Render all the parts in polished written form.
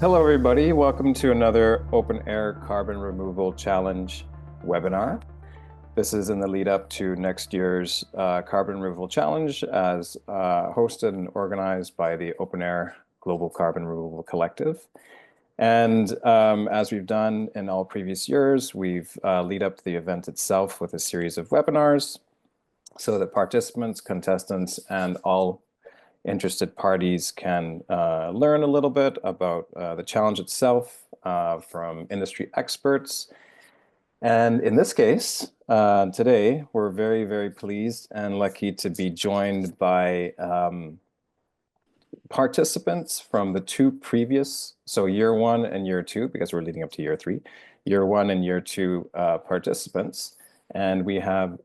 Hello, everybody. Welcome to another OpenAir Carbon Removal Challenge webinar. This is in the lead up to next year's Carbon Removal Challenge as hosted and organized by the OpenAir Global Carbon Removal Collective. And as we've done in all previous years, we've lead up to the event itself with a series of webinars so that participants, contestants, and all interested parties can learn a little bit about the challenge itself from industry experts. And in this case, today, we're very, very pleased and lucky to be joined by participants from the two previous, so year one and year two, because we're leading up to year three, year one and year two participants. And we have,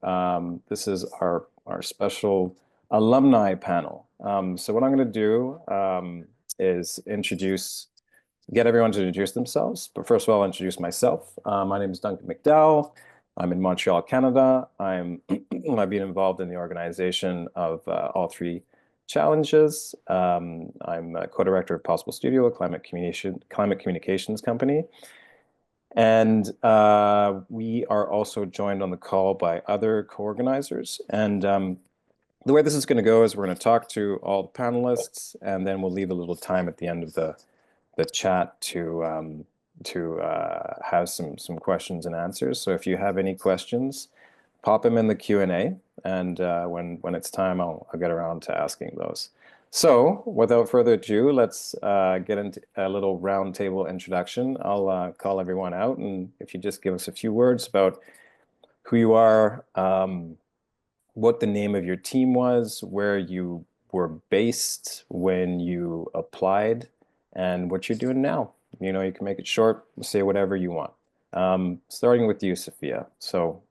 this is our special alumni panel. So what I'm going to do is get everyone to introduce themselves. But first of all, I'll introduce myself. My name is Duncan McDowell. I'm in Montreal, Canada. I've been involved in the organization of all three challenges. I'm a co-director of Possible Studio, a climate communications company. And we are also joined on the call by other co-organizers. And the way this is going to go is we're going to talk to all the panelists, and then we'll leave a little time at the end of the chat to have some questions and answers. So if you have any questions, pop them in the Q&A, and when it's time, I'll get around to asking those. So without further ado, let's get into a little roundtable introduction. I'll call everyone out, and if you just give us a few words about who you are, what the name of your team was, where you were based when you applied, and what you're doing now. You know, you can make it short, say whatever you want. Starting with you, Sophia. So.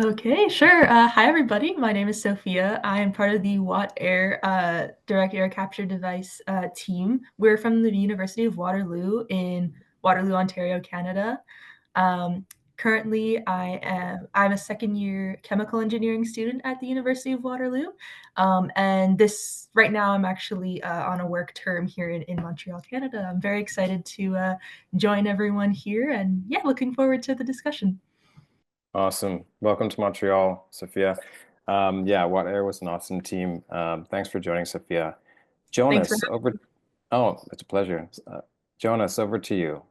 Okay, sure. Hi, everybody. My name is Sophia. I am part of the Watt Air Direct Air Capture Device team. We're from the University of Waterloo in Waterloo, Ontario, Canada. Currently, I'm a second-year chemical engineering student at the University of Waterloo, and right now I'm actually on a work term here in Montreal, Canada. I'm very excited to join everyone here, and yeah, looking forward to the discussion. Awesome. Welcome to Montreal, Sophia. Yeah, Watt Air was an awesome team. Thanks for joining, Sophia. Thanks for Jonas, having over. Oh, it's a pleasure. Jonas, over to you.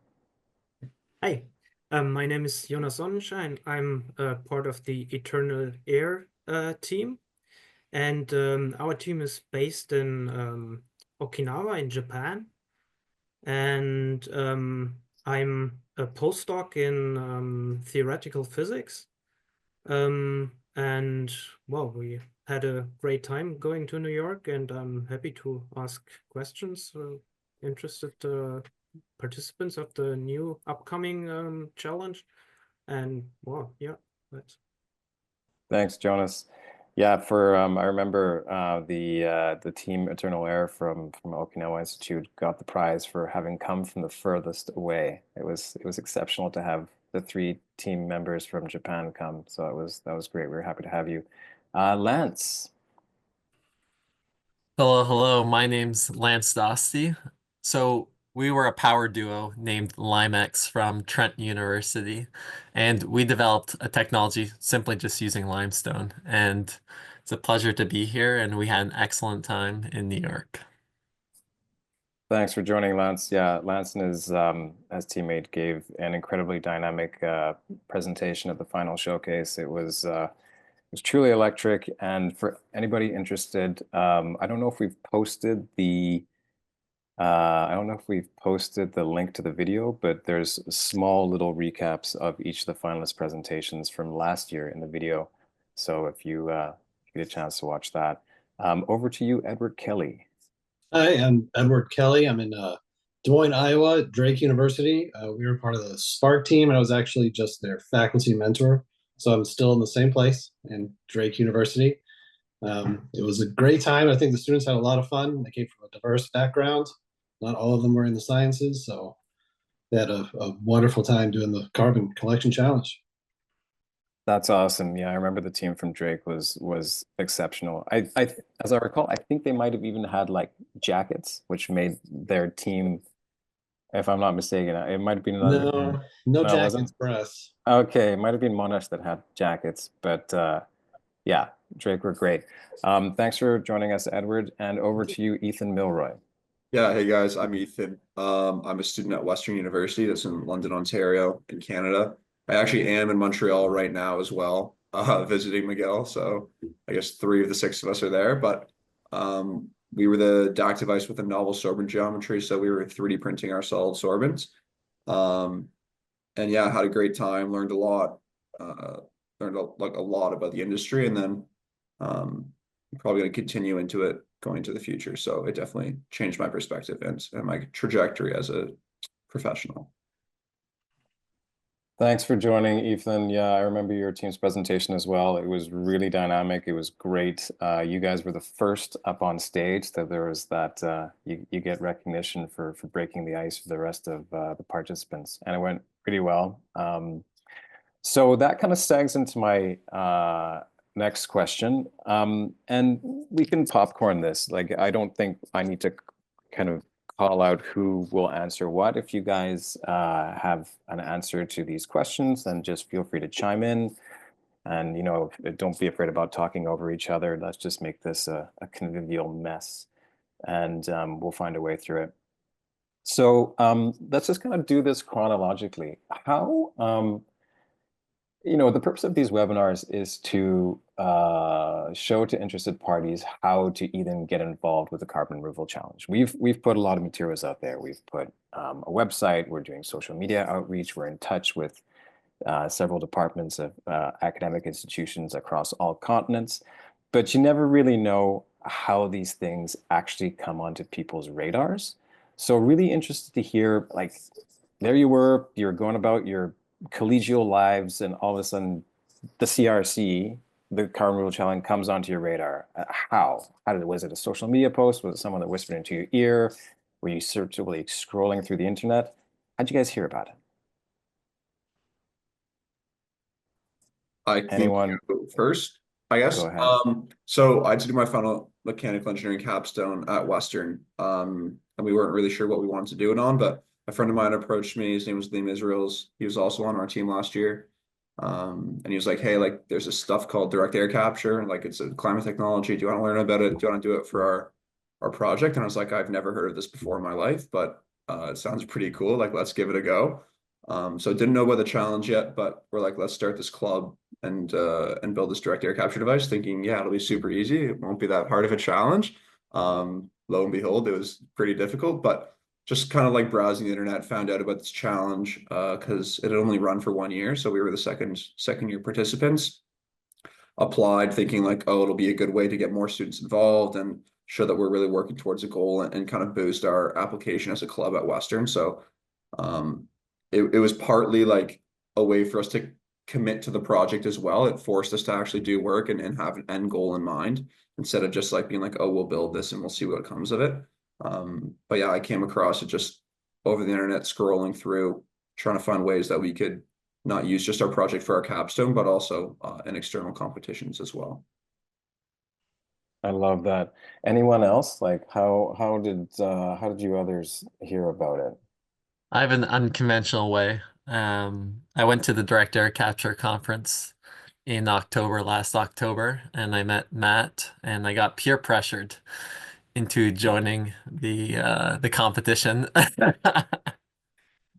Hi, my name is Jonas Sonnenschein. I'm part of the Eternal Air team, and our team is based in Okinawa in Japan. And I'm a postdoc in theoretical physics. And well, we had a great time going to New York, and I'm happy to ask questions. Interested participants of the new upcoming challenge. And well, yeah, that's. Thanks, Jonas. Yeah, I remember the team Eternal Air from Okinawa Institute got the prize for having come from the furthest away. It was exceptional to have the three team members from Japan come. So that was great. We were happy to have you. Lance. Hello, hello. My name's Lance Dosty. So we were a power duo named Limex from Trent University, and we developed a technology simply just using limestone. And it's a pleasure to be here, and we had an excellent time in New York. Thanks for joining, Lance. Yeah, Lance and his teammate gave an incredibly dynamic presentation at the final showcase. It was truly electric. And for anybody interested, I don't know if we've posted the link to the video, but there's small little recaps of each of the finalist presentations from last year in the video. So if you get a chance to watch that. Over to you, Edward Kelly. Hi, I'm Edward Kelly. I'm in Des Moines, Iowa, at Drake University. We were part of the Spark team, and I was actually just their faculty mentor. So I'm still in the same place in Drake University. It was a great time. I think the students had a lot of fun. They came from a diverse background. Not all of them were in the sciences, so they had a wonderful time doing the carbon collection challenge. That's awesome. Yeah, I remember the team from Drake was exceptional. As I recall, I think they might have even had like jackets, which made their team, if I'm not mistaken, it might have been another. No No, it jackets wasn't? for us. Okay, it might have been Monash that had jackets, but yeah, Drake were great. Thanks for joining us, Edward, and over to you, Ethan Milroy. Yeah, hey guys, I'm Ethan. I'm a student at Western University, that's in London, Ontario, in Canada. I actually am in Montreal right now as well, visiting Miguel. So I guess 3 of the 6 of us are there. But we were the DAC device with a novel sorbent geometry, so we were 3D printing our solid sorbents. And yeah, had a great time, learned a lot, learned like a lot about the industry, and then probably going to continue into it going into the future. So it definitely changed my perspective and my trajectory as a professional. Thanks for joining, Ethan. Yeah, I remember your team's presentation as well. It was really dynamic. It was great. You guys were the first up on stage, so there was that you get recognition for breaking the ice for the rest of the participants, and it went pretty well. So that kind of segs into my next question, and we can popcorn this. Like, I don't think I need to kind of call out who will answer what. If you guys have an answer to these questions, then just feel free to chime in. And, you know, don't be afraid about talking over each other. Let's just make this a convivial mess, and we'll find a way through it. So let's just kind of do this chronologically. How, you know, the purpose of these webinars is to show to interested parties how to even get involved with the carbon removal challenge. We've put a lot of materials out there. We've put a website. We're doing social media outreach. We're in touch with several departments of academic institutions across all continents. But you never really know how these things actually come onto people's radars. So really interested to hear, like, there you were, you're going about your collegial lives, and all of a sudden the CRC, the carbon removal challenge, comes onto your radar. How did it, was it a social media post? Was it someone that whispered into your ear? Were you searchability scrolling through the internet? How'd you guys hear about it? I can Anyone? go first, I guess. Go ahead. So I did my final mechanical engineering capstone at Western, and we weren't really sure what we wanted to do it on, but a friend of mine approached me. His name was Liam Israels. He was also on our team last year. And he was like, hey, like, there's this stuff called direct air capture, and like, it's a climate technology. Do you want to learn about it? Do you want to do it for our project? And I was like, I've never heard of this before in my life, but it sounds pretty cool. Like, let's give it a go. So didn't know about the challenge yet, but we're like, let's start this club and build this direct air capture device, thinking, yeah, it'll be super easy. It won't be that hard of a challenge. Lo and behold, it was pretty difficult, but just kind of like browsing the internet, found out about this challenge because it had only run for 1 year. So we were the second year participants. Applied thinking like, oh, it'll be a good way to get more students involved and show that we're really working towards a goal, and kind of boost our application as a club at Western. So it was partly like a way for us to commit to the project as well. It forced us to actually do work and have an end goal in mind, instead of just like being like, oh, we'll build this and we'll see what comes of it. But yeah, I came across it just over the internet, scrolling through, trying to find ways that we could not use just our project for our capstone, but also in external competitions as well. I love that. Anyone else? Like, how did you others hear about it? I have an unconventional way. I went to the Direct Air Capture conference in last October, and I met Matt, and I got peer pressured into joining the competition.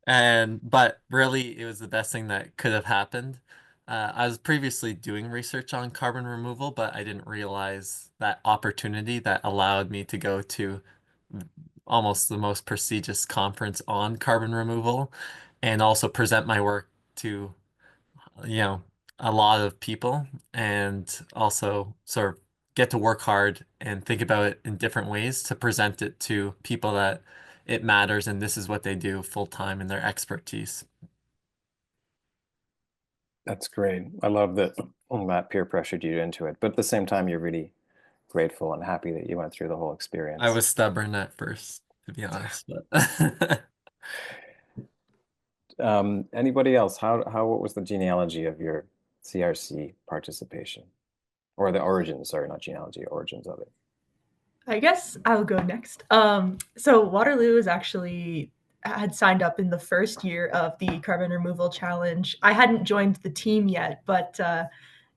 But really, it was the best thing that could have happened. I was previously doing research on carbon removal, but I didn't realize that opportunity that allowed me to go to almost the most prestigious conference on carbon removal and also present my work to, you know, a lot of people, and also sort of get to work hard and think about it in different ways to present it to people that it matters and this is what they do full time in their expertise. That's great. I love that Matt peer pressured you into it, but at the same time, you're really grateful and happy that you went through the whole experience. I was stubborn at first, to be honest, but Anybody else? What was the genealogy of your CRC participation, or the origins? Sorry, not genealogy, origins of it. I guess I'll go next. So Waterloo is actually had signed up in the first year of the carbon removal challenge. I hadn't joined the team yet, but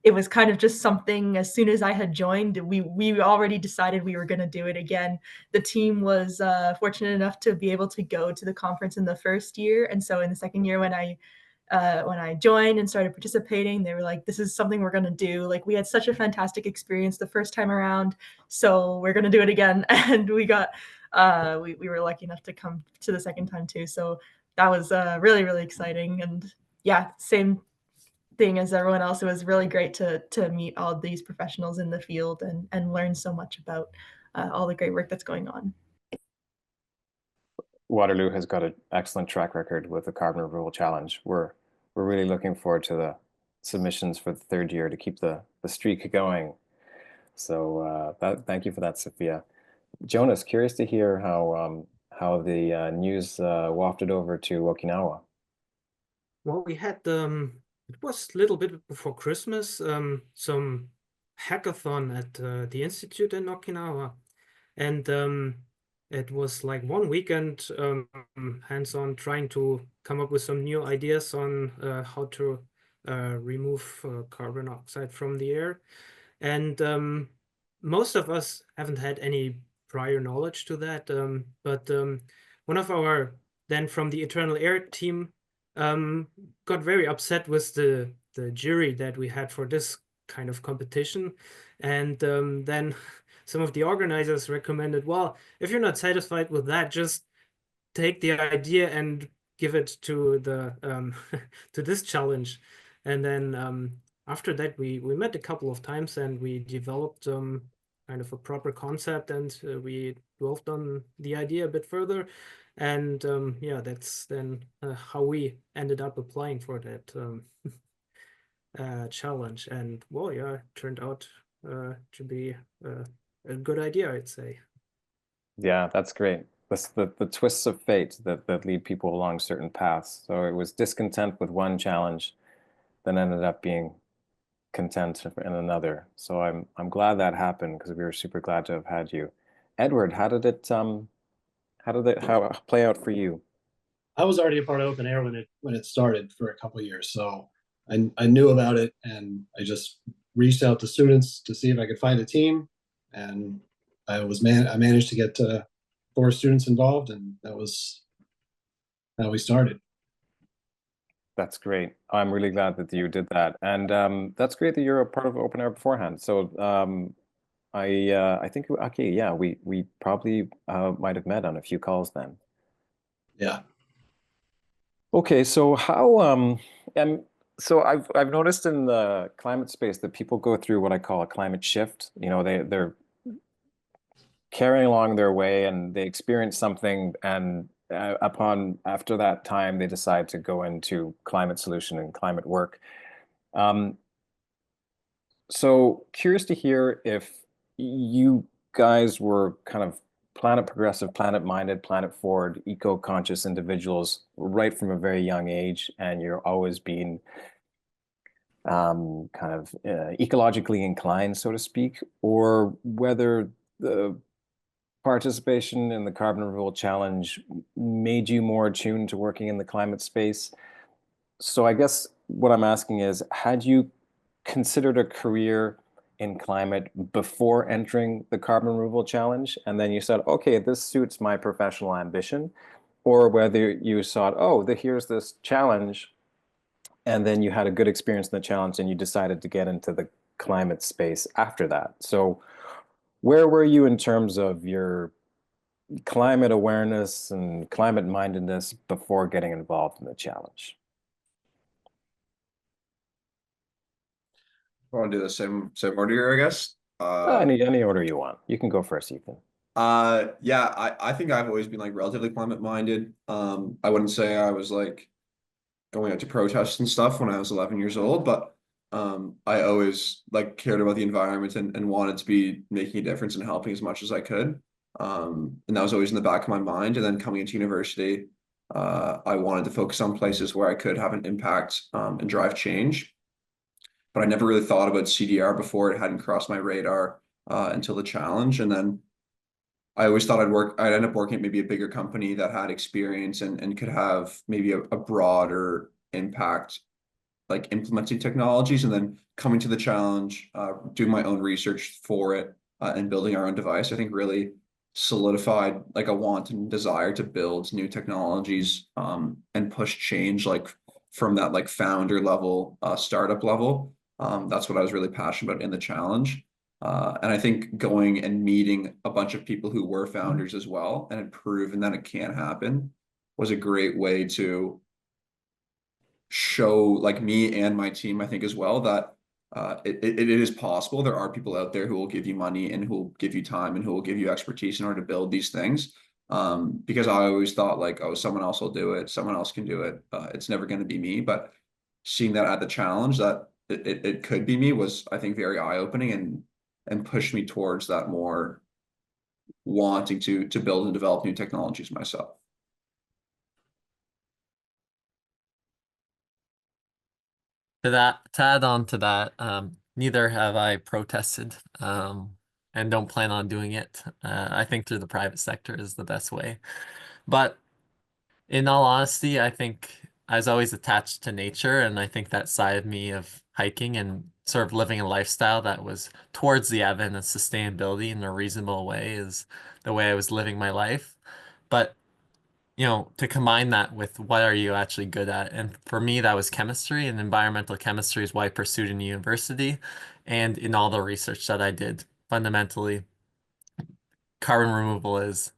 it was kind of just something. As soon as I had joined, we already decided we were going to do it again. The team was fortunate enough to be able to go to the conference in the first year, and so in the second year when I joined and started participating, they were like, "This is something we're going to do. Like, we had such a fantastic experience the first time around, so we're going to do it again." And we were lucky enough to come to the second time too. So that was really, really exciting. And yeah, same thing as everyone else. It was really great to meet all these professionals in the field and learn so much about all the great work that's going on. Waterloo has got an excellent track record with the Carbon Removal Challenge. We're really looking forward to the submissions for the third year to keep the streak going. So thank you for that, Sophia. Jonas, curious to hear how the news wafted over to Okinawa. Well, we had it was a little bit before Christmas, some hackathon at the institute in Okinawa, and it was like one weekend hands-on, trying to come up with some new ideas on how to remove carbon dioxide from the air. And most of us haven't had any prior knowledge to that, but one of our then from the Eternal Air team got very upset with the jury that we had for this kind of competition, and then some of the organizers recommended, well, if you're not satisfied with that, just take the idea and give it to the to this challenge. And then after that, we met a couple of times and we developed kind of a proper concept, and we dwelled on the idea a bit further. And yeah, that's then how we ended up applying for that challenge. And well, yeah, it turned out to be a good idea, I'd say. Yeah, that's great. The twists of fate that lead people along certain paths. So it was discontent with one challenge, then ended up being content in another. So I'm glad that happened, because we were super glad to have had you. Edward, how did it play out for you? I was already a part of OpenAir when it started for a couple of years, so I knew about it, and I just reached out to students to see if I could find a team, and I managed to get 4 students involved, and that was how we started. That's great. I'm really glad that you did that, and that's great that you're a part of OpenAir beforehand. So I think, okay, yeah, we probably might have met on a few calls then. Yeah. Okay, so so I've noticed in the climate space that people go through what I call a climate shift. You know, they're carrying along their way and they experience something, and after that time they decide to go into climate solution and climate work. So curious to hear if you guys were kind of planet progressive, planet minded, planet forward, eco-conscious individuals right from a very young age, and you're always being kind of ecologically inclined, so to speak, or whether the participation in the Carbon Removal Challenge made you more attuned to working in the climate space. So I guess what I'm asking is, had you considered a career in climate before entering the Carbon Removal Challenge, and then you said, okay, this suits my professional ambition, or whether you thought, oh, here's this challenge, and then you had a good experience in the challenge and you decided to get into the climate space after that. So where were you in terms of your climate awareness and climate mindedness before getting involved in the challenge? I want to do the same order here, I guess. Any order you want. You can go first, Ethan. Yeah, I think I've always been like relatively climate minded. I wouldn't say I was like going out to protests and stuff when I was 11 years old, but I always like cared about the environment and wanted to be making a difference and helping as much as I could. And that was always in the back of my mind. And then coming into university, I wanted to focus on places where I could have an impact and drive change. But I never really thought about CDR before. It hadn't crossed my radar until the challenge. And then I always thought I'd end up working at maybe a bigger company that had experience and could have maybe a broader impact, like implementing technologies, and then coming to the challenge, doing my own research for it, and building our own device, I think really solidified like a want and desire to build new technologies, and push change like from that like founder level, startup level. That's what I was really passionate about in the challenge. And I think going and meeting a bunch of people who were founders as well and had proven that it can happen was a great way to show like me and my team, I think as well, that it is possible. There are people out there who will give you money and who will give you time and who will give you expertise in order to build these things. Because I always thought like, oh, someone else will do it. Someone else can do it. It's never going to be me. But seeing that at the challenge that it could be me was, I think, very eye-opening and pushed me towards that more wanting to build and develop new technologies myself. To add on to that, neither have I protested, and don't plan on doing it. I think through the private sector is the best way. But in all honesty, I think I was always attached to nature, and I think that side of me of hiking and sort of living a lifestyle that was towards the advent of sustainability in a reasonable way is the way I was living my life. But to combine that with what are you actually good at? And for me, that was chemistry, and environmental chemistry is what I pursued in university and in all the research that I did. Fundamentally, carbon removal is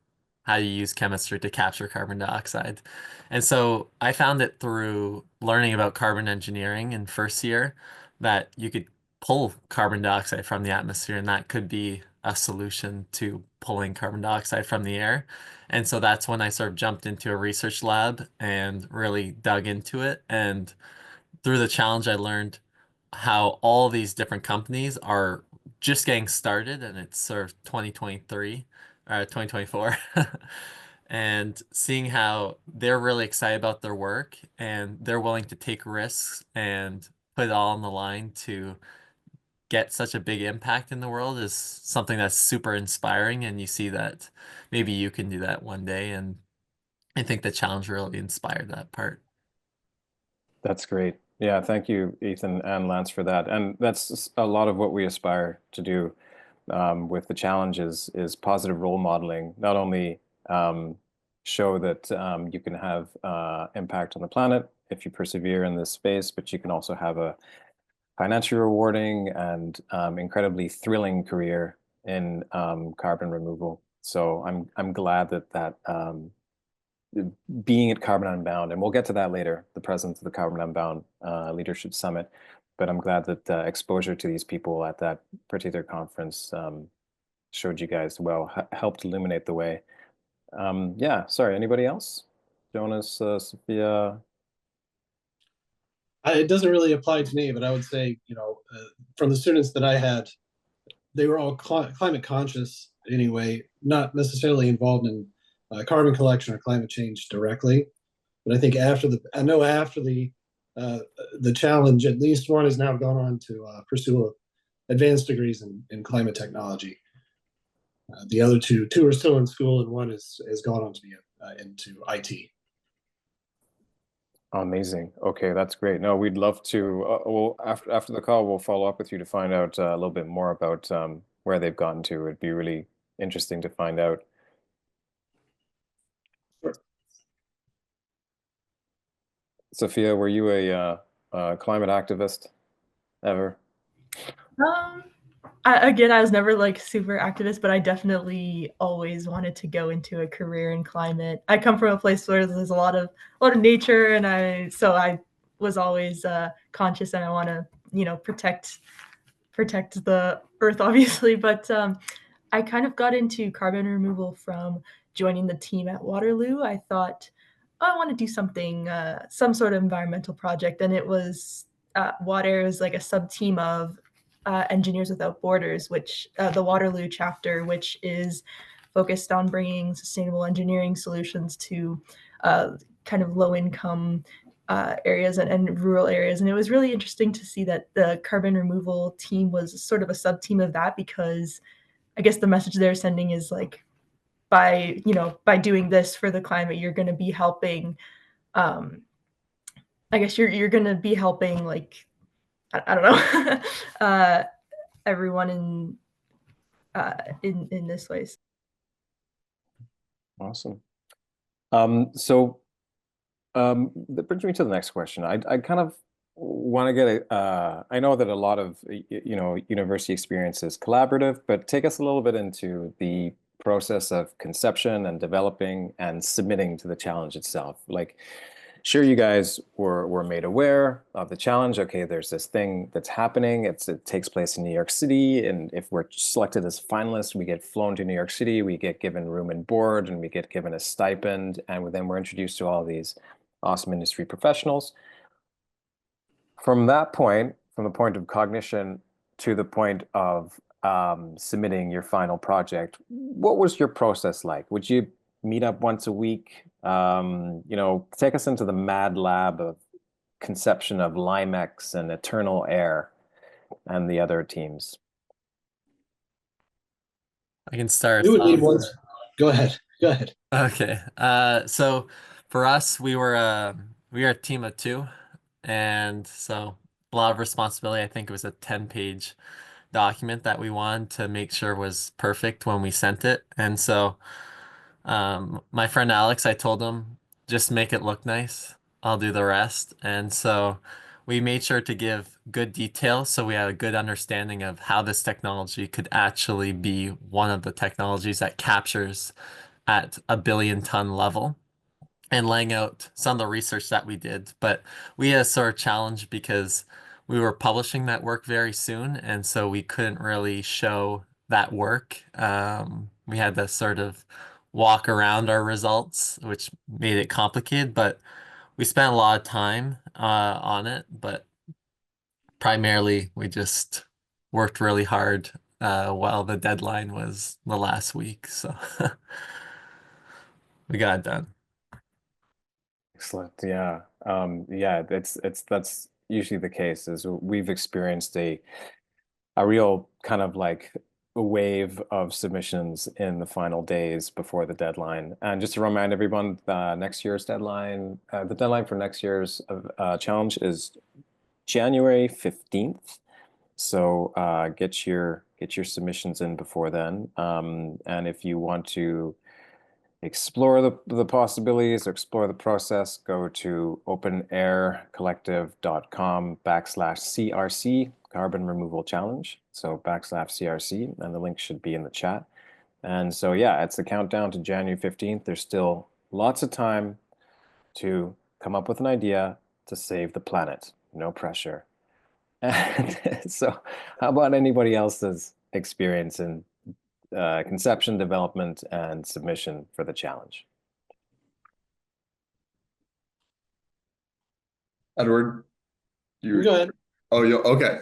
how you use chemistry to capture carbon dioxide. And so I found it through learning about carbon engineering in first year that you could pull carbon dioxide from the atmosphere, and that could be a solution to pulling carbon dioxide from the air. And so that's when I sort of jumped into a research lab and really dug into it. And through the challenge, I learned how all these different companies are just getting started, and it's sort of 2023 or 2024. And seeing how they're really excited about their work and they're willing to take risks and put it all on the line to get such a big impact in the world is something that's super inspiring. And you see that maybe you can do that one day. And I think the challenge really inspired that part. That's great. Yeah, thank you, Ethan and Lance, for that. And that's a lot of what we aspire to do, with the challenges is positive role modeling. Not only show that you can have impact on the planet if you persevere in this space, but you can also have a financially rewarding and incredibly thrilling career in carbon removal. So I'm glad that being at Carbon Unbound, and we'll get to that later, the presence of the Carbon Unbound Leadership Summit. But I'm glad that exposure to these people at that particular conference showed you guys well, helped illuminate the way. Yeah, sorry, anybody else? Jonas, Sophia? It doesn't really apply to me, but I would say, from the students that I had, they were all climate conscious anyway, not necessarily involved in carbon collection or climate change directly. But I think after the challenge, at least one has now gone on to pursue advanced degrees in climate technology. The other two are still in school, and one has gone on to be into IT. Amazing. Okay, that's great. No, we'd love to. Well, after the call, we'll follow up with you to find out a little bit more about where they've gotten to. It'd be really interesting to find out. Sure. Sophia, were you a climate activist ever? I was never like super activist, but I definitely always wanted to go into a career in climate. I come from a place where there's a lot of nature, and I was always conscious, and I want to protect the earth, obviously. But I kind of got into carbon removal from joining the team at Waterloo. I thought, oh, I want to do something, some sort of environmental project, and it was WATER is like a sub team of Engineers Without Borders, which the Waterloo chapter, which is focused on bringing sustainable engineering solutions to kind of low income areas and rural areas. And it was really interesting to see that the carbon removal team was sort of a sub team of that, because I guess the message they're sending is like, by doing this for the climate, you're going to be helping. I guess you're going to be helping, like, I don't know, everyone in this ways. Awesome. That brings me to the next question. I kind of want to get I know that a lot of university experience is collaborative, but take us a little bit into the process of conception and developing and submitting to the challenge itself. Like, sure, you guys were made aware of the challenge. Okay, there's this thing that's happening. It takes place in New York City, and if we're selected as finalists, we get flown to New York City. We get given room and board, and we get given a stipend, and then we're introduced to all these awesome industry professionals. From that point, from the point of cognition to the point of submitting your final project, what was your process like? Would you meet up once a week? Take us into the mad lab of conception of Limex and Eternal Air and the other teams. I can start. You would need one. Go ahead. Go ahead. Okay. So for us, we were a team of 2, and so a lot of responsibility. I think it was a 10-page document that we wanted to make sure was perfect when we sent it. And so my friend Alex, I told him, just make it look nice. I'll do the rest. And so we made sure to give good detail so we had a good understanding of how this technology could actually be one of the technologies that captures at a billion-ton level, and laying out some of the research that we did. But we had a sort of challenge because we were publishing that work very soon, and so we couldn't really show that work. We had to sort of walk around our results, which made it complicated, but we spent a lot of time on it. But primarily, we just worked really hard while the deadline was the last week. So we got it done. Excellent. Yeah. That's usually the case. Is we've experienced a real kind of like a wave of submissions in the final days before the deadline. And just to remind everyone, next year's deadline, the deadline for next year's challenge is January 15th. So get your submissions in before then. And if you want to explore the possibilities, explore the process, go to openaircollective.com/CRC, Carbon Removal Challenge. So /CRC, and the link should be in the chat. And so, yeah, it's the countdown to January 15th. There's still lots of time to come up with an idea to save the planet. No pressure. And so how about anybody else's experience in conception, development, and submission for the challenge? Edward, you Go ahead. Oh, yeah. Okay.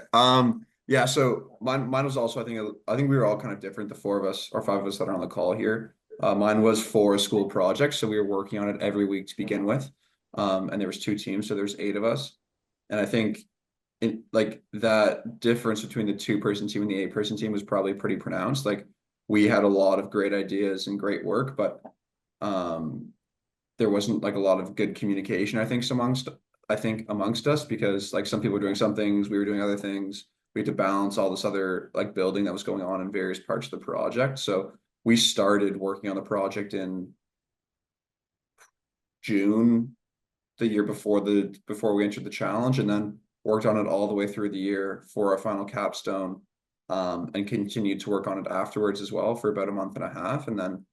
Yeah. So mine was also, I think we were all kind of different. The 4 of us or 5 of us that are on the call here. Mine was for a school project, so we were working on it every week to begin with. And there was 2 teams, so there's 8 of us. And I think like that difference between the 2-person team and the 8-person team was probably pretty pronounced. Like we had a lot of great ideas and great work, but there wasn't like a lot of good communication, I think amongst us, because like some people were doing some things, we were doing other things. We had to balance all this other like building that was going on in various parts of the project. So we started working on the project in June, the year before we entered the challenge, and then worked on it all the way through the year for our final capstone, and continued to work on it afterwards as well for about a month and a half. And then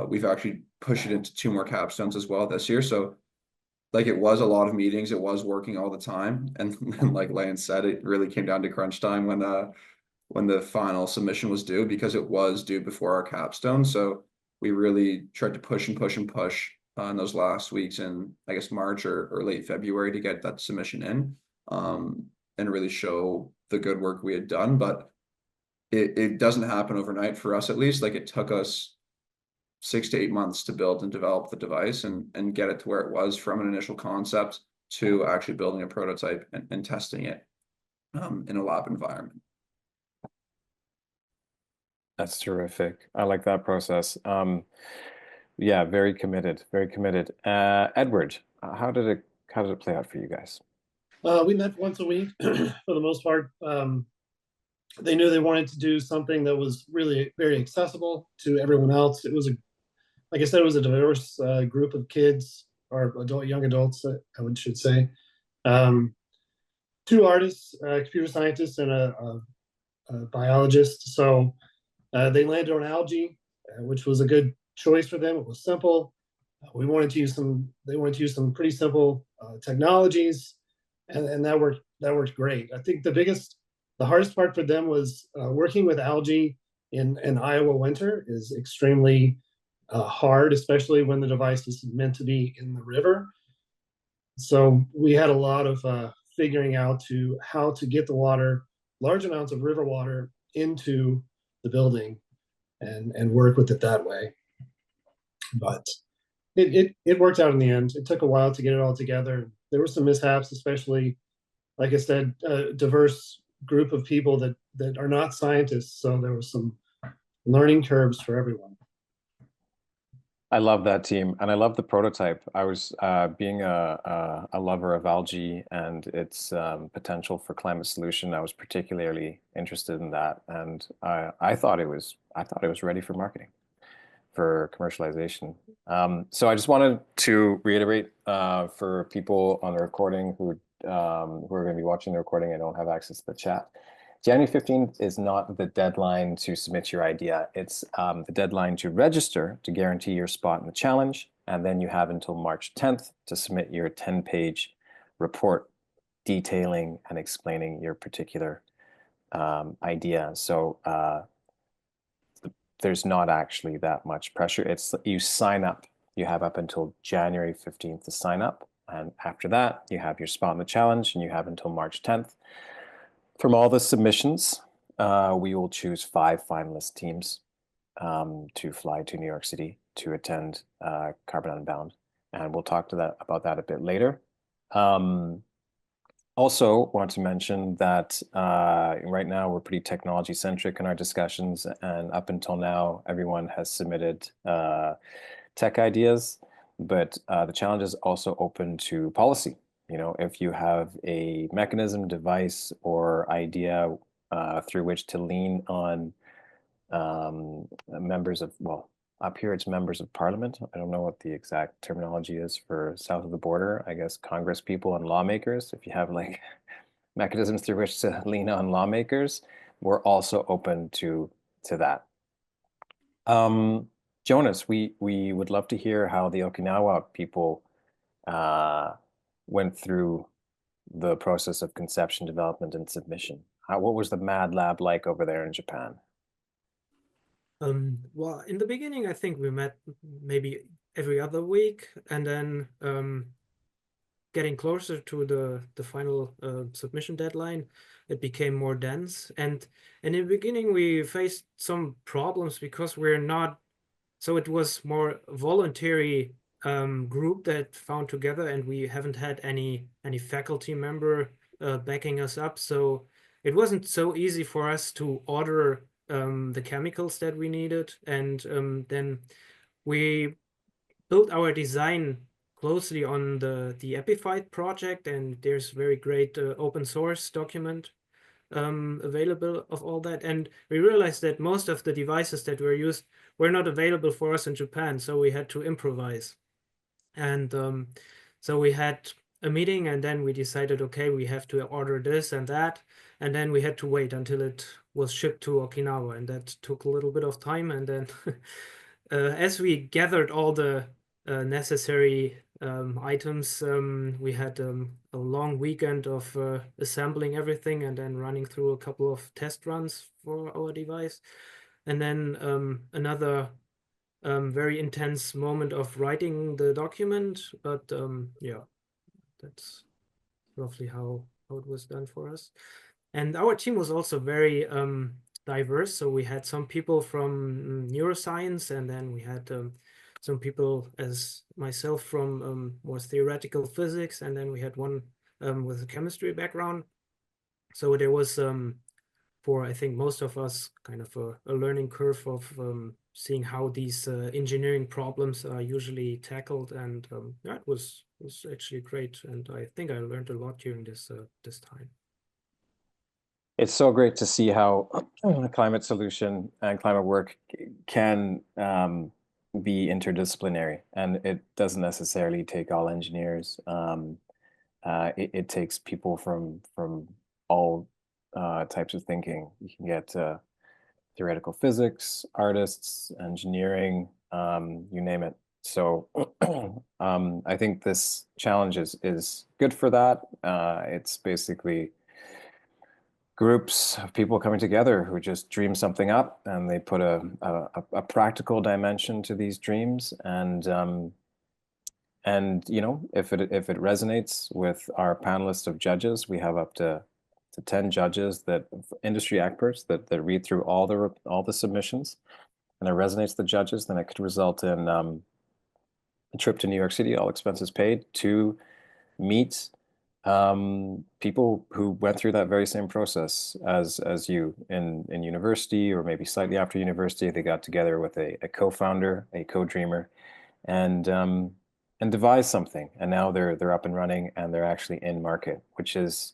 we've actually pushed it into 2 more capstones as well this year. So like it was a lot of meetings, it was working all the time. And like Lance said, it really came down to crunch time when the final submission was due, because it was due before our capstone. So we really tried to push and push and push in those last weeks in, I guess, March or late February to get that submission in, and really show the good work we had done. But it doesn't happen overnight for us, at least. Like it took us 6 to 8 months to build and develop the device and get it to where it was from an initial concept to actually building a prototype and testing it in a lab environment. That's terrific. I like that process. Yeah, very committed, very committed. Edward, how did it play out for you guys? We met once a week for the most part. They knew they wanted to do something that was really very accessible to everyone else. It was like I said, it was a diverse group of kids or young adults, should say. Two artists, a computer scientist and a biologist. So they landed on algae, which was a good choice for them. It was simple. We wanted to use some. They wanted to use some pretty simple technologies, and that worked great. I think the hardest part for them was working with algae in Iowa winter is extremely hard, especially when the device is meant to be in the river. So we had a lot of figuring out how to get the water, large amounts of river water, into the building, and work with it that way. But it worked out in the end. It took a while to get it all together. There were some mishaps, especially, like I said, a diverse group of people that are not scientists. So there was some learning curves for everyone. I love that team, and I love the prototype. I was being a lover of algae and its potential for climate solution. I was particularly interested in that, and I thought it was ready for marketing, for commercialization. So I just wanted to reiterate for people on the recording who are going to be watching the recording and don't have access to the chat. January 15th is not the deadline to submit your idea. It's the deadline to register to guarantee your spot in the challenge. And then you have until March 10th to submit your 10-page report detailing and explaining your particular idea. So there's not actually that much pressure. It's you sign up. You have up until January 15th to sign up. And after that, you have your spot in the challenge and you have until March 10th. From all the submissions, we will choose 5 finalist teams to fly to New York City to attend Carbon Unbound. And we'll talk about that a bit later. Also want to mention that right now we're pretty technology centric in our discussions, and up until now, everyone has submitted tech ideas, but the challenge is also open to policy. You know, if you have a mechanism, device, or idea through which to lean on members of, well, up here it's members of parliament. I don't know what the exact terminology is for south of the border. I guess Congress people and lawmakers. If you have like mechanisms through which to lean on lawmakers, we're also open to that. Jonas, we would love to hear how the Okinawa people went through the process of conception, development, and submission. What was the Mad Lab like over there in Japan? Well, in the beginning, I think we met maybe every other week, and then getting closer to the final submission deadline, it became more dense. And in the beginning, we faced some problems because we're not, so it was more voluntary group that found together, and we haven't had any faculty member backing us up. So it wasn't so easy for us to order the chemicals that we needed. And then we built our design closely on the Epiphyte project, and there's very great open source document available of all that. And we realized that most of the devices that were used were not available for us in Japan, so we had to improvise. And so we had a meeting, and then we decided, okay, we have to order this and that, and then we had to wait until it was shipped to Okinawa, and that took a little bit of time. And then as we gathered all the necessary items, we had a long weekend of assembling everything and then running through a couple of test runs for our device. And then another very intense moment of writing the document. But yeah, that's roughly how it was done for us. And our team was also very diverse. So we had some people from neuroscience, and then we had some people as myself from more theoretical physics, and then we had one with a chemistry background. So there was 4 for, I think, most of us, kind of a learning curve of seeing how these engineering problems are usually tackled. And yeah, it was actually great. And I think I learned a lot during this time. It's so great to see how climate solution and climate work can be interdisciplinary, and it doesn't necessarily take all engineers. It takes people from all types of thinking. You can get theoretical physics, artists, engineering, you name it. So I think this challenge is good for that. It's basically groups of people coming together who just dream something up, and they put a practical dimension to these dreams, and you know, if it resonates with our panelists of judges, we have up to 10 judges, that industry experts that read through all the submissions, and it resonates with the judges, then it could result in a trip to New York City, all expenses paid, to meet people who went through that very same process as you in university, or maybe slightly after university. They got together with a co-founder, a co-dreamer, and devised something, and now they're up and running, and they're actually in market, which is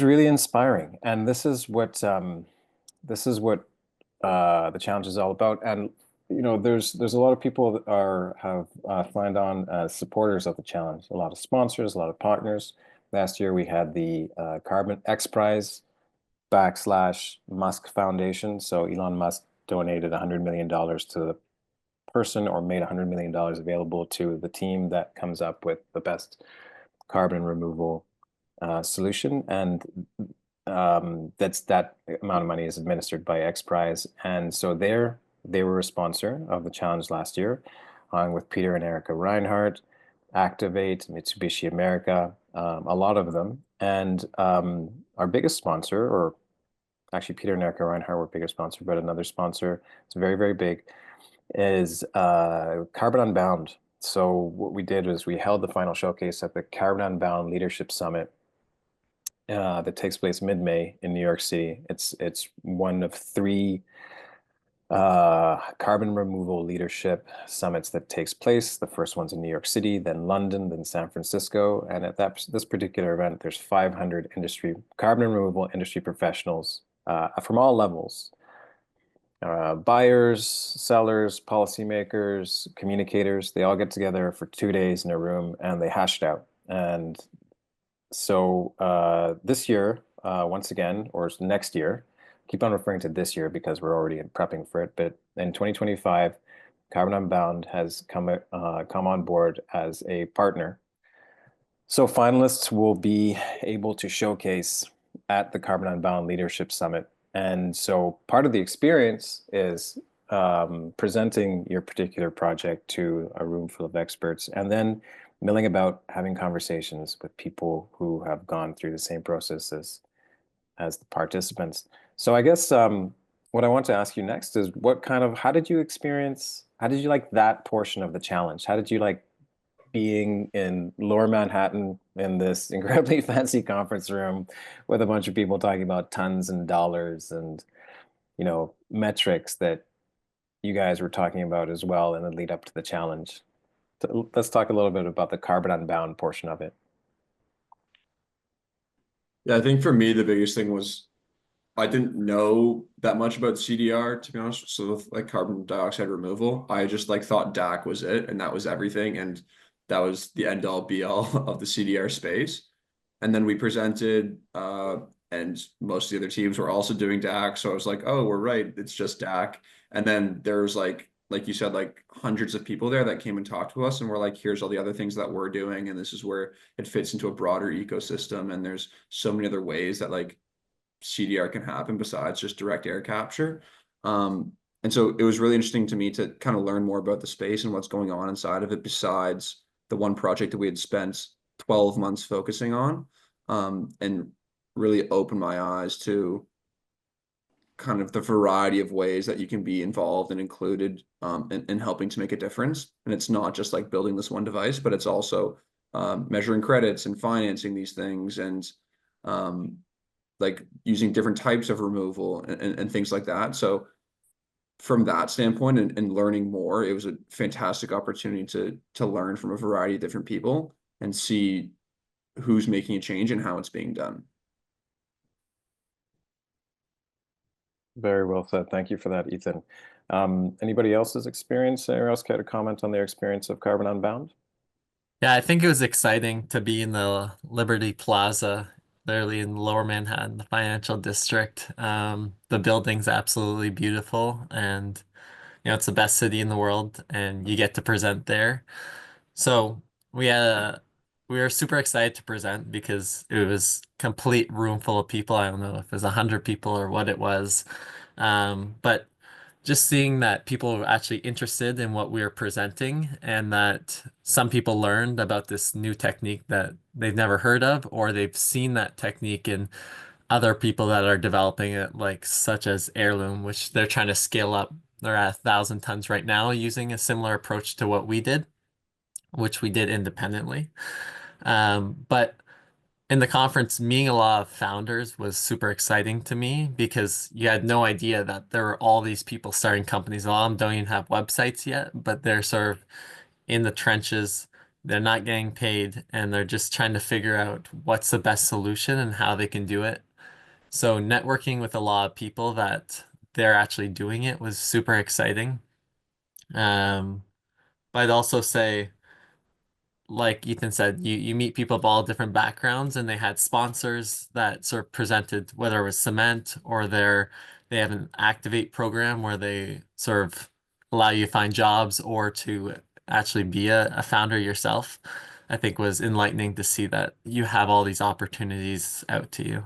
really inspiring. And this is what the challenge is all about. And you know, there's a lot of people that have signed on as supporters of the challenge. A lot of sponsors, a lot of partners. Last year we had the Carbon X Prize / Musk Foundation. So Elon Musk donated $100 million to the person, or made $100 million available to the team that comes up with the best carbon removal solution. And that amount of money is administered by X Prize. And so they were a sponsor of the challenge last year, along with Peter and Erica Reinhardt, Activate, Mitsubishi America, a lot of them. And our biggest sponsor, or actually Peter and Erica Reinhardt were bigger sponsor, but another sponsor, it's very, very big, is Carbon Unbound. So what we did was we held the final showcase at the Carbon Unbound Leadership Summit that takes place mid-May in New York City. It's one of 3 carbon removal leadership summits that takes place. The first one's in New York City, then London, then San Francisco. And at this particular event, there's 500 carbon removal industry professionals from all levels. Buyers, sellers, policymakers, communicators, they all get together for 2 days in a room, and they hash it out. And so this year, once again, or next year, keep on referring to this year because we're already prepping for it, but in 2025, Carbon Unbound has come on board as a partner. So finalists will be able to showcase at the Carbon Unbound Leadership Summit. And so part of the experience is presenting your particular project to a room full of experts, and then milling about, having conversations with people who have gone through the same process as the participants. So I guess what I want to ask you next is how did you like that portion of the challenge? How did you like being in Lower Manhattan in this incredibly fancy conference room with a bunch of people talking about tons and dollars and, you know, metrics that you guys were talking about as well in the lead up to the challenge? Let's talk a little bit about the Carbon Unbound portion of it. Yeah, I think for me, the biggest thing was I didn't know that much about CDR, to be honest. So with like carbon dioxide removal, I just like thought DAC was it, and that was everything. And that was the end all be all of the CDR space. And then we presented, and most of the other teams were also doing DAC. So I was like, oh, we're right. It's just DAC. And then there's like you said, like hundreds of people there that came and talked to us, and we're like, here's all the other things that we're doing. And this is where it fits into a broader ecosystem. And there's so many other ways that like CDR can happen besides just direct air capture. And so it was really interesting to me to kind of learn more about the space and what's going on inside of it, besides the one project that we had spent 12 months focusing on, and really opened my eyes to kind of the variety of ways that you can be involved and included in helping to make a difference. And it's not just like building this one device, but it's also measuring credits and financing these things, and like using different types of removal and things like that. So from that standpoint and learning more, it was a fantastic opportunity to learn from a variety of different people and see who's making a change and how it's being done. Very well said. Thank you for that, Ethan. Anybody else's experience? Anyone else care to comment on their experience of Carbon Unbound? Yeah, I think it was exciting to be in the Liberty Plaza, literally in Lower Manhattan, the financial district. The building's absolutely beautiful, and it's the best city in the world, and you get to present there. So we had we were super excited to present because it was complete room full of people. I don't know if it was 100 people or what it was, but just seeing that people were actually interested in what we were presenting and that some people learned about this new technique that they've never heard of, or they've seen that technique in other people that are developing it, like such as Heirloom, which they're trying to scale up. They're at 1,000 tons right now using a similar approach to what we did, which we did independently. But in the conference, meeting a lot of founders was super exciting to me because you had no idea that there were all these people starting companies. A lot of them don't even have websites yet, but they're sort of in the trenches. They're not getting paid, and they're just trying to figure out what's the best solution and how they can do it. So networking with a lot of people that they're actually doing it was super exciting. Um, but I'd also say, like Ethan said, you meet people of all different backgrounds, and they had sponsors that sort of presented whether it was cement or they have an Activate program where they sort of allow you to find jobs or to actually be a founder yourself. I think was enlightening to see that you have all these opportunities out to you.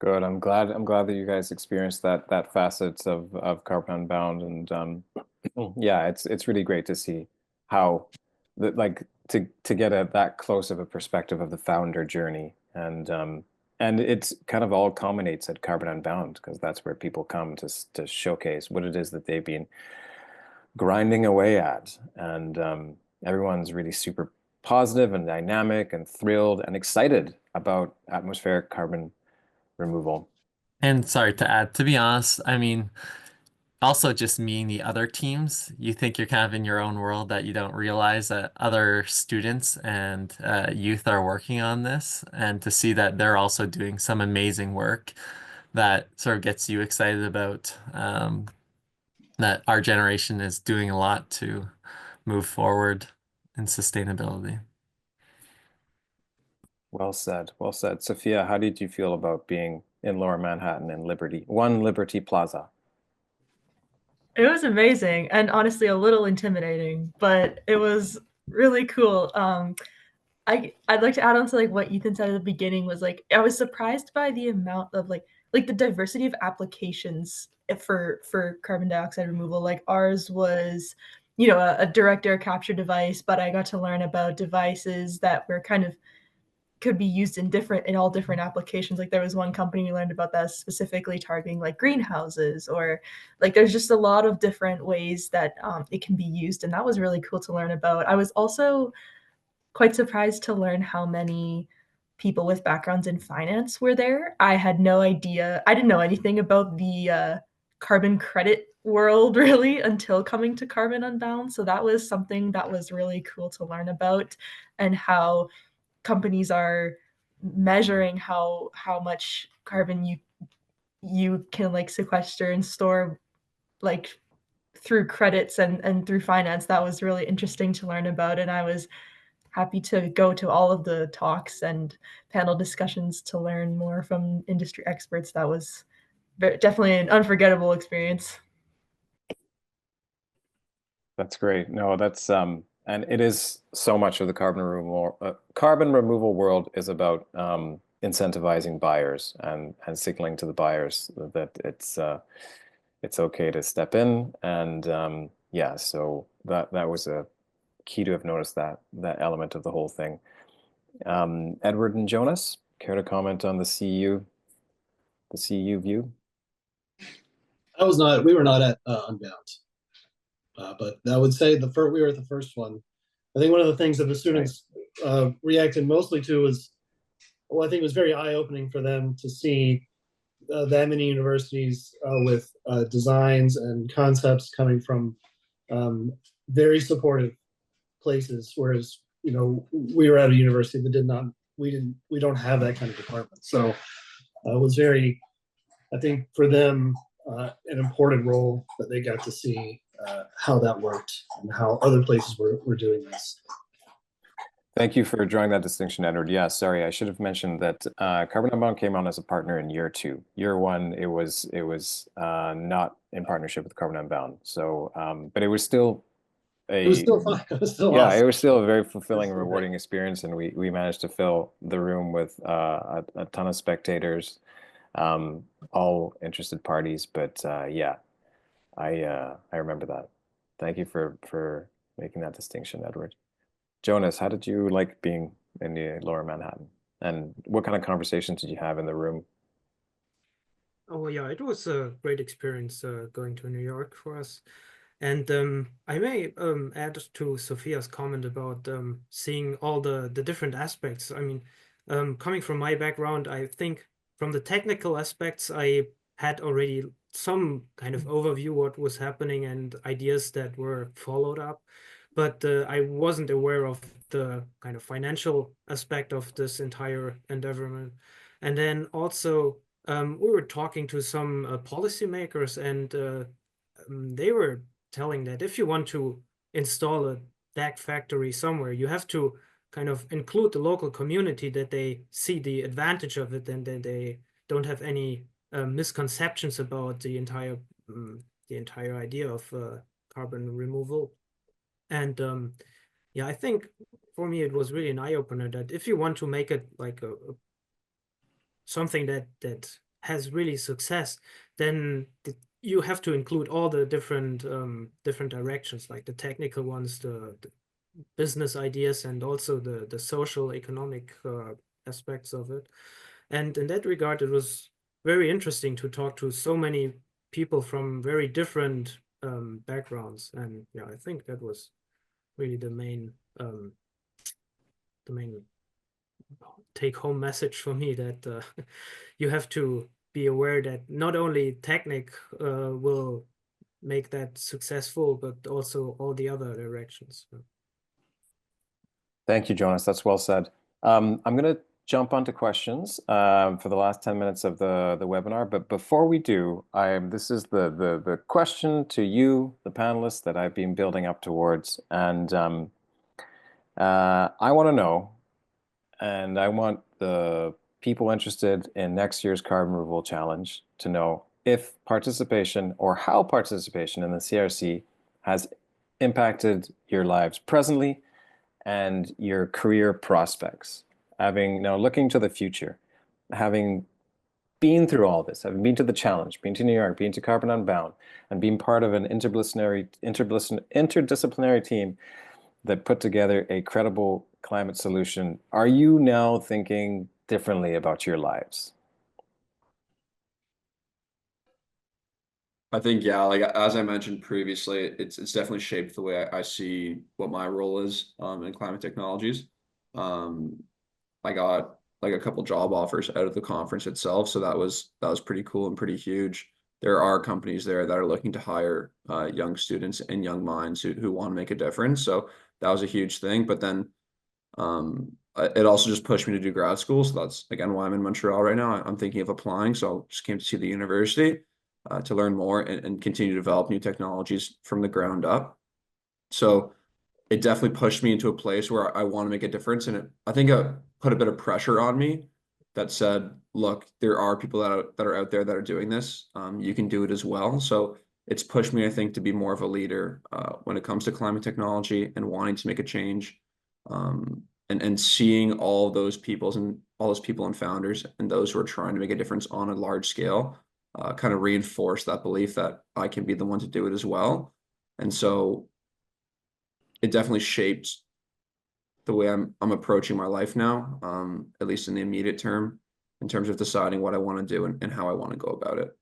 Good. I'm glad that you guys experienced that facets of Carbon Unbound, and yeah, it's really great to see how like to get that close of a perspective of the founder journey, and it's kind of all culminates at Carbon Unbound because that's where people come to showcase what it is that they've been grinding away at, and everyone's really super positive and dynamic and thrilled and excited about atmospheric carbon removal. And sorry to add, to be honest, I mean, also just meeting the other teams, you think you're kind of in your own world that you don't realize that other students and youth are working on this, and to see that they're also doing some amazing work that sort of gets you excited about that our generation is doing a lot to move forward in sustainability. Well said. Well said. Sophia, how did you feel about being in Lower Manhattan in Liberty Plaza? It was amazing and honestly a little intimidating, but it was really cool. I'd like to add on to like what Ethan said at the beginning was like I was surprised by the amount of like the diversity of applications for carbon dioxide removal. Like ours was, a direct air capture device, but I got to learn about devices that were kind of could be used in all different applications. Like there was one company we learned about that specifically targeting like greenhouses, or like there's just a lot of different ways that it can be used, and that was really cool to learn about. I was also quite surprised to learn how many people with backgrounds in finance were there. I had no idea. I didn't know anything about the carbon credit world really until coming to Carbon Unbound. So that was something that was really cool to learn about, and how companies are measuring how much carbon you can like sequester and store like through credits and through finance. That was really interesting to learn about, and I was happy to go to all of the talks and panel discussions to learn more from industry experts. That was definitely an unforgettable experience. That's great. No, that's and it is so much of the carbon removal world is about incentivizing buyers and signaling to the buyers that it's okay to step in, and yeah, so that was a key to have noticed that element of the whole thing. Edward and Jonas, care to comment on the CU view? We were not at Unbound, but I would say we were at the first one. I think one of the things that the students reacted mostly to was well, I think it was very eye-opening for them to see that many universities with designs and concepts coming from very supportive places, whereas we were at a university that we don't have that kind of department. So it was very, I think, for them an important role that they got to see how that worked and how other places were doing this. Thank you for drawing that distinction, Edward. Yeah, sorry, I should have mentioned that Carbon Unbound came on as a partner in year 2. Year 1, it was not in partnership with Carbon Unbound. So, but it was still It was still fun. It was still yeah, awesome. it was still a very fulfilling and Still great. rewarding experience, and we managed to fill the room with a ton of spectators, all interested parties. But yeah, I remember that. Thank you for making that distinction, Edward. Jonas, how did you like being in the Lower Manhattan? And what kind of conversations did you have in the room? Oh yeah, it was a great experience going to New York for us. And I may add to Sophia's comment about seeing all the different aspects. I mean, coming from my background, I think from the technical aspects, I had already some kind of overview what was happening and ideas that were followed up. But I wasn't aware of the kind of financial aspect of this entire endeavor. And then also, we were talking to some policymakers, and they were telling that if you want to install a DAC factory somewhere, you have to kind of include the local community, that they see the advantage of it and that they don't have any misconceptions about the entire idea of carbon removal. And yeah, I think for me it was really an eye-opener that if you want to make it like something that has really success, then you have to include all the different directions, like the technical ones, the business ideas, and also the social economic aspects of it. And in that regard, it was very interesting to talk to so many people from very different backgrounds. And yeah, I think that was really the main take-home message for me, that you have to be aware that not only Technic will make that successful, but also all the other directions. Thank you, Jonas. That's well said. I'm going to jump onto questions for the last 10 minutes of the webinar. But before we do, this is the question to you, the panelists, that I've been building up towards. And I want to know, and I want the people interested in next year's Carbon Removal Challenge to know if participation or how participation in the CRC has impacted your lives presently and your career prospects. Having now looking to the future, having been through all this, having been to the challenge, been to New York, been to Carbon Unbound, and being part of an interdisciplinary team that put together a credible climate solution, are you now thinking differently about your lives? I think, yeah, like as I mentioned previously, it's definitely shaped the way I see what my role is in climate technologies. I got like a couple job offers out of the conference itself, so that was pretty cool and pretty huge. There are companies there that are looking to hire young students and young minds who want to make a difference. So that was a huge thing. But then it also just pushed me to do grad school. So that's again why I'm in Montreal right now. I'm thinking of applying. So I just came to see the university to learn more and continue to develop new technologies from the ground up. So it definitely pushed me into a place where I want to make a difference. And I think it put a bit of pressure on me that said, look, there are people that are out there that are doing this. You can do it as well. So it's pushed me, I think, to be more of a leader when it comes to climate technology and wanting to make a change. And seeing all those people and founders and those who are trying to make a difference on a large scale kind of reinforce that belief that I can be the one to do it as well. And so it definitely shaped the way I'm approaching my life now, at least in the immediate term, in terms of deciding what I want to do and how I want to go about it.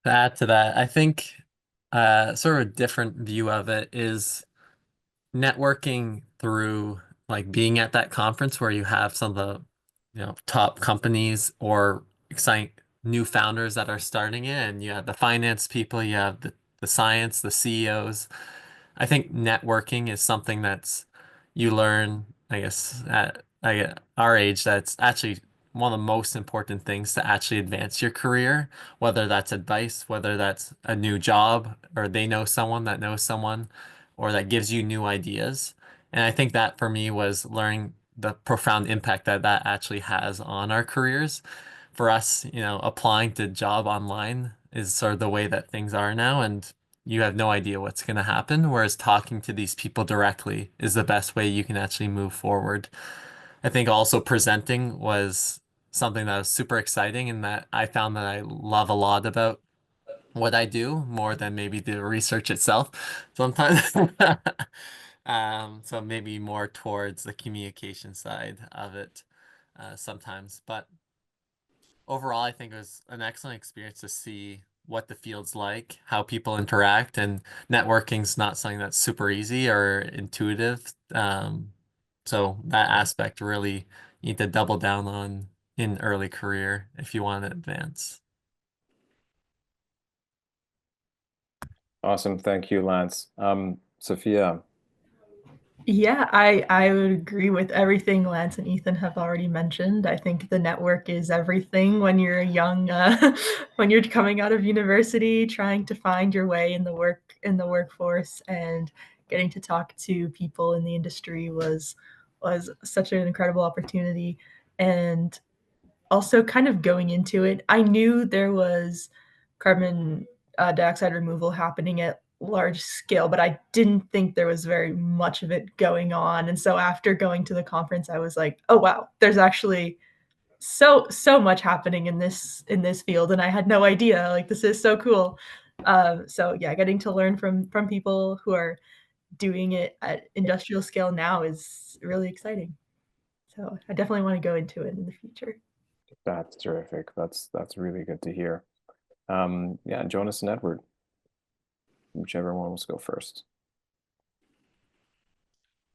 To add to that, I think sort of a different view of it is networking through like being at that conference where you have some of the, top companies or exciting new founders that are starting it, and you have the finance people, you have the science, the CEOs. I think networking is something that's you learn, I guess, at our age, that's actually one of the most important things to actually advance your career, whether that's advice, whether that's a new job, or they know someone that knows someone, or that gives you new ideas. And I think that for me was learning the profound impact that that actually has on our careers. For us, applying to job online is sort of the way that things are now, and you have no idea what's going to happen, whereas talking to these people directly is the best way you can actually move forward. I think also presenting was something that was super exciting and that I found that I love a lot about what I do more than maybe the research itself sometimes. So maybe more towards the communication side of it sometimes. But overall, I think it was an excellent experience to see what the field's like, how people interact, and networking's not something that's super easy or intuitive. So that aspect really you need to double down on in early career if you want to advance. Awesome. Thank you, Lance. Sophia. Yeah, I would agree with everything Lance and Ethan have already mentioned. I think the network is everything when you're young, when you're coming out of university, trying to find your way in the workforce, and getting to talk to people in the industry was such an incredible opportunity. And also kind of going into it, I knew there was carbon dioxide removal happening at large scale, but I didn't think there was very much of it going on. And so after going to the conference, I was like, oh wow, there's actually so much happening in this field, and I had no idea. Like, this is so cool. So yeah, getting to learn from people who are doing it at industrial scale now is really exciting. So I definitely want to go into it in the future. That's terrific. That's really good to hear. Yeah, Jonas and Edward, whichever one wants to go first.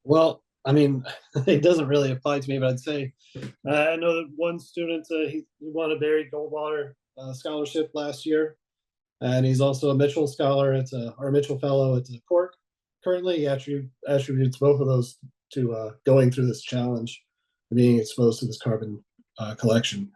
Well, I mean, it doesn't really apply to me, but I'd say I know that one student he won a Barry Goldwater scholarship last year, and he's also a Mitchell scholar. Or Mitchell fellow at Cork. Currently, he attributes both of those to going through this challenge, being exposed to this carbon collection.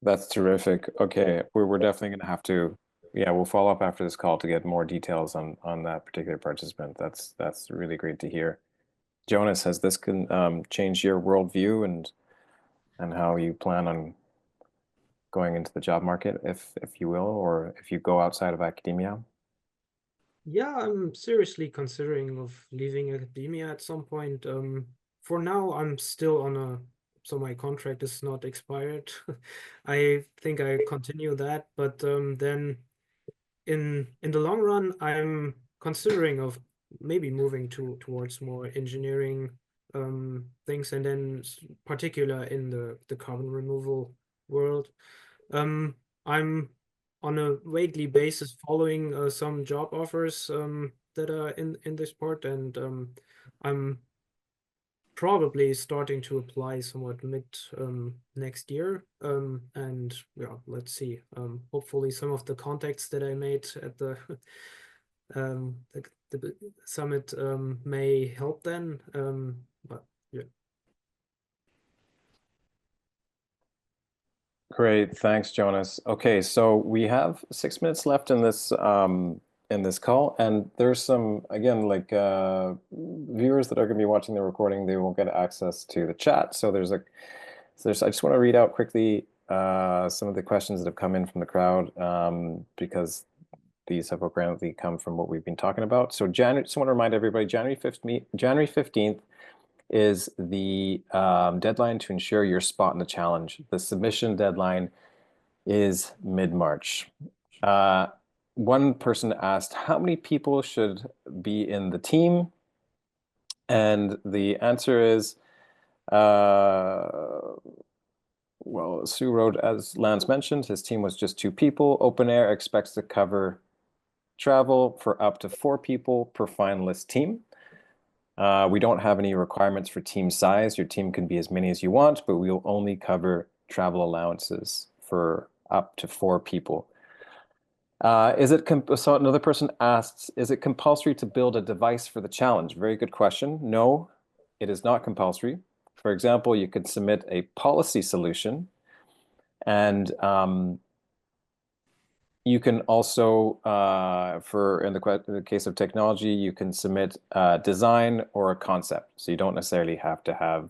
That's terrific. Okay, we're definitely going to have to, yeah, we'll follow up after this call to get more details on that particular participant. That's really great to hear. Jonas, has this changed your worldview and how you plan on going into the job market, if you will, or if you go outside of academia? Yeah, I'm seriously considering of leaving academia at some point. For now, I'm still so my contract is not expired. I think I continue that, but then in the long run, I'm considering of maybe moving towards more engineering things, and then particular in the carbon removal world. I'm on a weekly basis following some job offers that are in this part, and I'm probably starting to apply somewhat mid next year. And yeah, let's see. Hopefully, some of the contacts that I made at the the summit may help then. But yeah. Great, thanks, Jonas. Okay, so we have 6 minutes left in this call, and there's some, again, like viewers that are going to be watching the recording, they will get access to the chat. So I just want to read out quickly some of the questions that have come in from the crowd, because these have organically come from what we've been talking about. So just want to remind everybody, January 15th is the deadline to ensure your spot in the challenge. The submission deadline is mid-March. One person asked, how many people should be in the team? And the answer is, well, Sue wrote, as Lance mentioned, his team was just 2 people. OpenAir expects to cover travel for up to 4 people per finalist team. We don't have any requirements for team size. Your team can be as many as you want, but we will only cover travel allowances for up to 4 people. So another person asks, is it compulsory to build a device for the challenge? Very good question. No, it is not compulsory. For example, you could submit a policy solution, and you can also, in the case of technology, you can submit a design or a concept. So you don't necessarily have to have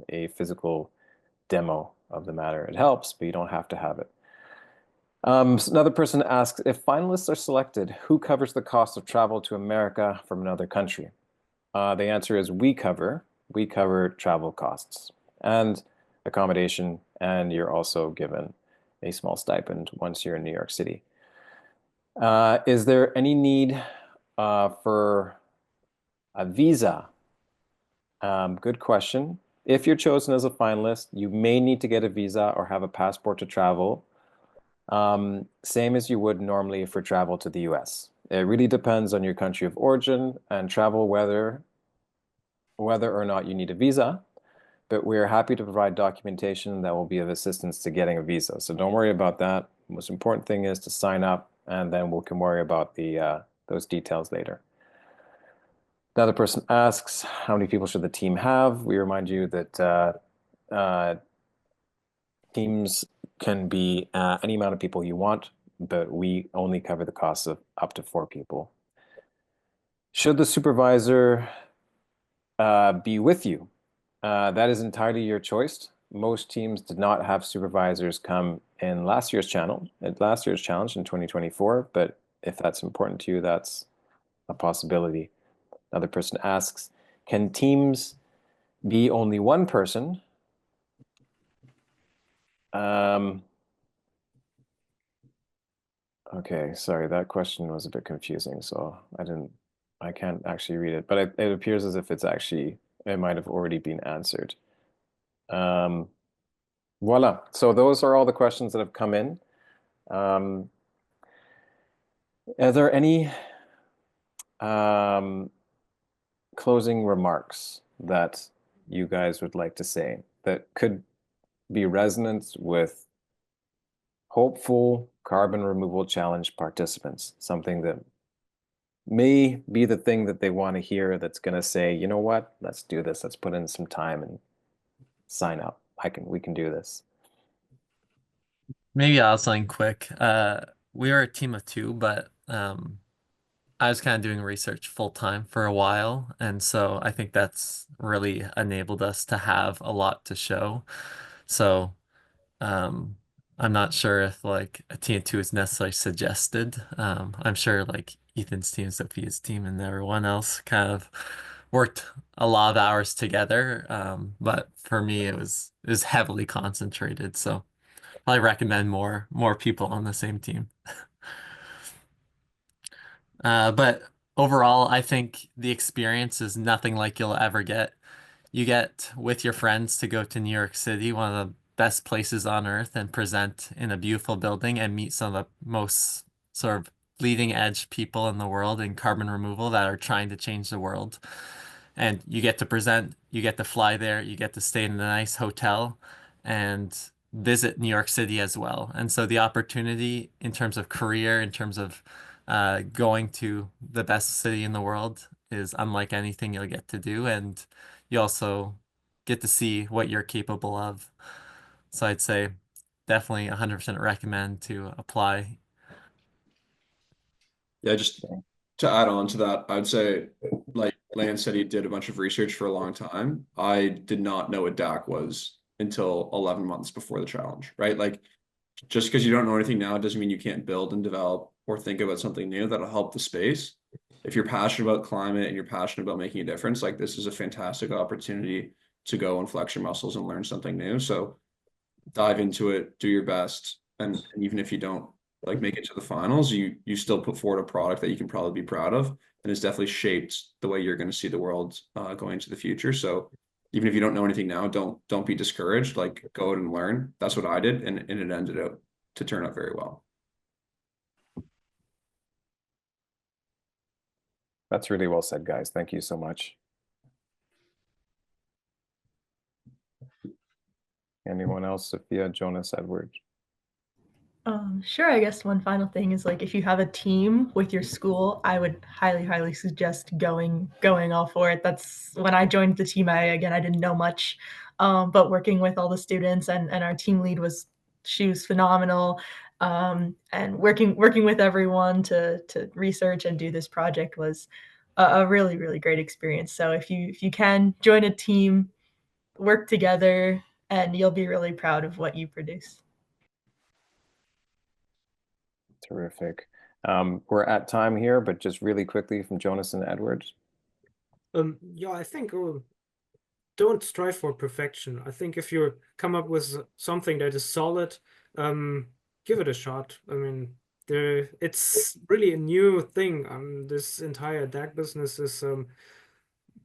a physical demo of the matter. It helps, but you don't have to have it. So another person asks, if finalists are selected, who covers the cost of travel to America from another country? The answer is we cover travel costs and accommodation, and you're also given a small stipend once you're in New York City. Is there any need for a visa? Good question. If you're chosen as a finalist, you may need to get a visa or have a passport to travel. Same as you would normally for travel to the US. It really depends on your country of origin and travel whether or not you need a visa, but we're happy to provide documentation that will be of assistance to getting a visa. So don't worry about that. The most important thing is to sign up, and then we can worry about those details later. Another person asks, how many people should the team have? We remind you that teams can be any amount of people you want, but we only cover the costs of up to 4 people. Should the supervisor be with you? That is entirely your choice. Most teams did not have supervisors come in last year's challenge in 2024, but if that's important to you, that's a possibility. Another person asks, can teams be only one person? Okay, sorry, that question was a bit confusing, so I can't actually read it, but it appears as if it might have already been answered. Voila, so those are all the questions that have come in. Are there any closing remarks that you guys would like to say that could be resonant with hopeful carbon removal challenge participants? Something that may be the thing that they want to hear that's going to say, you know what, let's do this. Let's put in some time and sign up. We can do this. Maybe I'll something quick. We are a team of 2, but I was kind of doing research full time for a while, and so I think that's really enabled us to have a lot to show. So I'm not sure if like a team of 2 is necessarily suggested. I'm sure like Ethan's team, Sophia's team, and everyone else kind of worked a lot of hours together. But for me, it was heavily concentrated. So I recommend more people on the same team. But overall, I think the experience is nothing like you'll ever get. You get with your friends to go to New York City, one of the best places on earth, and present in a beautiful building and meet some of the most sort of leading edge people in the world in carbon removal that are trying to change the world. And you get to present, you get to fly there, you get to stay in a nice hotel and visit New York City as well. And so the opportunity in terms of career, in terms of going to the best city in the world is unlike anything you'll get to do. And you also get to see what you're capable of. So I'd say definitely 100% recommend to apply. Yeah, just to add on to that, I'd say, like Lance said, he did a bunch of research for a long time. I did not know what DAC was until 11 months before the challenge, right? Like, just because you don't know anything now doesn't mean you can't build and develop or think about something new that'll help the space. If you're passionate about climate and you're passionate about making a difference, like this is a fantastic opportunity to go and flex your muscles and learn something new. So dive into it, do your best, and even if you don't like make it to the finals, you still put forward a product that you can probably be proud of, and it's definitely shaped the way you're going to see the world going into the future. So even if you don't know anything now, don't be discouraged. Like go out and learn. That's what I did, and it ended up to turn out very well. That's really well said, guys. Thank you so much. Anyone else? Sophia, Jonas, Edward? Sure. I guess one final thing is like if you have a team with your school, I would highly suggest going all for it. That's when I joined the team. I didn't know much, but working with all the students and our team lead she was phenomenal. And working with everyone to research and do this project was a really great experience. So if you can join a team, work together, and you'll be really proud of what you produce. Terrific. We're at time here, but just really quickly from Jonas and Edward. Yeah, I think don't strive for perfection. I think if you come up with something that is solid, give it a shot. I mean, it's really a new thing. This entire DAG business is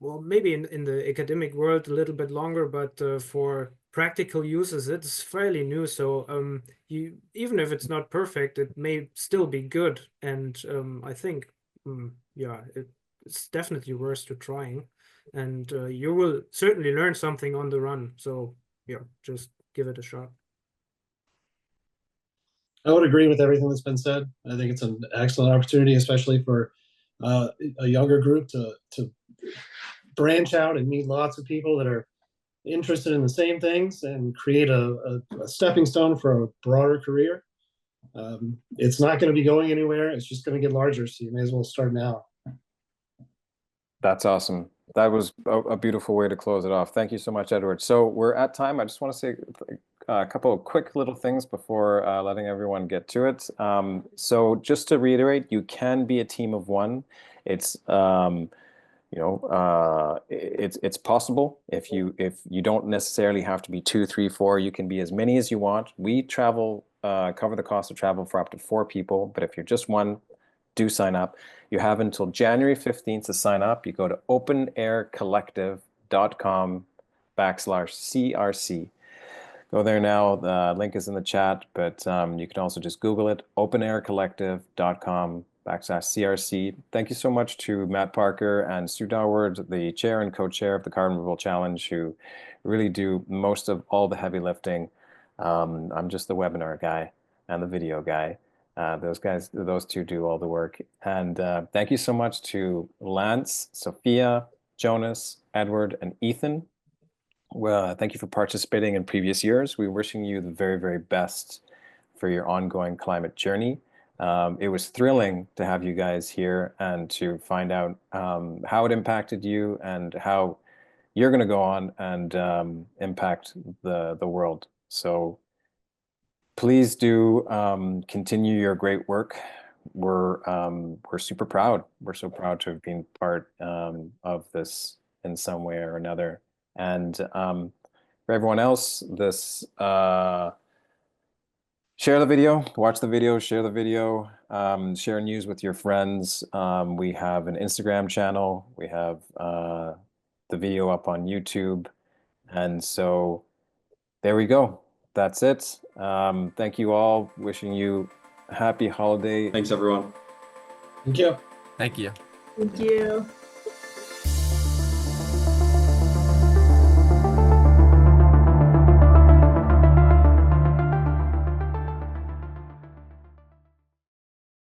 well, maybe in the academic world a little bit longer, but for practical uses, it's fairly new. So you even if it's not perfect, it may still be good. And I think, yeah, it's definitely worth to trying. And you will certainly learn something on the run. So yeah, just give it a shot. I would agree with everything that's been said. I think it's an excellent opportunity, especially for a younger group to branch out and meet lots of people that are interested in the same things and create a stepping stone for a broader career. It's not going to be going anywhere. It's just going to get larger. So you may as well start now. That's awesome. That was a beautiful way to close it off. Thank you so much, Edward. So we're at time. I just want to say a couple of quick little things before letting everyone get to it. So just to reiterate, you can be a team of one. It's it's possible. If you don't necessarily have to be 2, 3, 4, you can be as many as you want. We cover the cost of travel for up to 4 people, but if you're just one, do sign up. You have until January 15th to sign up. You go to openaircollective.com/CRC. Go there now. The link is in the chat, but you can also just Google it, openaircollective.com/CRC. Thank you so much to Matt Parker and Sue Daward, the chair and co-chair of the Carbon Removal Challenge, who really do most of all the heavy lifting. I'm just the webinar guy and the video guy. Those two do all the work. And thank you so much to Lance, Sophia, Jonas, Edward, and Ethan. Well, thank you for participating in previous years. We're wishing you the very best for your ongoing climate journey. It was thrilling to have you guys here and to find out how it impacted you and how you're going to go on and impact the world. So please do continue your great work. We're super proud. We're so proud to have been part of this in some way or another. And for everyone else, share the video, watch the video, share the video, share news with your friends. We have an Instagram channel. We have the video up on YouTube. And so there we go. That's it. Thank you all. Wishing you a happy holiday. Thanks, everyone. Thank you. Thank you. Thank you.